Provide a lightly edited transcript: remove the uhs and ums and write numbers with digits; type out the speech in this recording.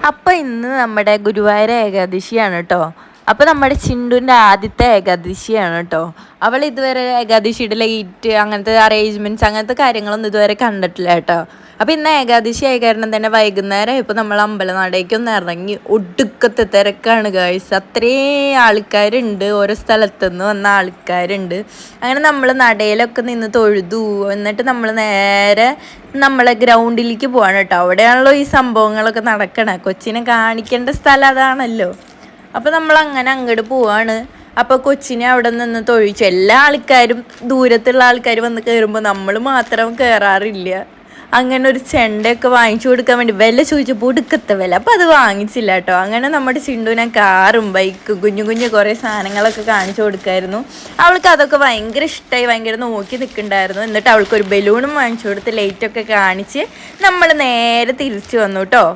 അപ്പം ഇന്ന് നമ്മുടെ ഗുരുവായൂർ ഏകാദശിയാണ് കേട്ടോ. അപ്പം നമ്മുടെ ചിണ്ടുവിൻ്റെ ആദ്യത്തെ ഏകാദശിയാണ് കേട്ടോ. അവൾ ഇതുവരെ ഏകാദശിയുടെ ലൈറ്റ് അങ്ങനത്തെ അറേഞ്ച്മെൻറ്റ്സ് അങ്ങനത്തെ കാര്യങ്ങളൊന്നും ഇതുവരെ കണ്ടിട്ടില്ല കേട്ടോ. അപ്പം ഇന്ന് ഏകാദശി ആയ കാരണം തന്നെ വൈകുന്നേരം ഇപ്പോൾ നമ്മൾ അമ്പലനടയ്ക്കൊന്ന് ഇറങ്ങി ഒടുക്കത്തെ തിരക്കാണ് ഗായ്സ്. അത്രയും ആൾക്കാരുണ്ട്, ഓരോ സ്ഥലത്തുനിന്ന് വന്ന ആൾക്കാരുണ്ട്. അങ്ങനെ നമ്മൾ നടയിലൊക്കെ നിന്ന് തൊഴുതു. എന്നിട്ട് നമ്മൾ നേരെ നമ്മളെ ഗ്രൗണ്ടിലേക്ക് പോവാണ് കേട്ടോ. അവിടെയാണല്ലോ ഈ സംഭവങ്ങളൊക്കെ നടക്കണേ. കൊച്ചിനെ കാണിക്കേണ്ട സ്ഥലം അതാണല്ലോ. അപ്പോൾ നമ്മൾ അങ്ങനെ അങ്ങോട്ട് പോവാണ്. അപ്പോൾ കൊച്ചിനെ അവിടെ നിന്ന് തൊഴിച്ചു. എല്ലാ ആൾക്കാരും ദൂരത്തുള്ള ആൾക്കാർ വന്ന് കയറുമ്പോൾ നമ്മൾ മാത്രം കയറാറില്ല. അങ്ങനെ ഒരു ചെണ്ടയൊക്കെ വാങ്ങിച്ചു കൊടുക്കാൻ വേണ്ടി വില ചോദിച്ചപ്പോൾ ഒടുക്കത്തെ വില. അപ്പോൾ അത് വാങ്ങിച്ചില്ല കേട്ടോ. അങ്ങനെ നമ്മുടെ ചിണ്ടുവിനെ കാറും ബൈക്കും കുഞ്ഞു കുഞ്ഞു കുറേ സാധനങ്ങളൊക്കെ കാണിച്ചു കൊടുക്കായിരുന്നു. അവൾക്ക് അതൊക്കെ ഭയങ്കര ഇഷ്ടമായി, ഭയങ്കര നോക്കി നിൽക്കുന്നുണ്ടായിരുന്നു. എന്നിട്ട് അവൾക്കൊരു ബലൂണും വാങ്ങിച്ചു കൊടുത്ത് ലൈറ്റൊക്കെ കാണിച്ച് നമ്മൾ നേരെ തിരിച്ചു വന്നു കേട്ടോ.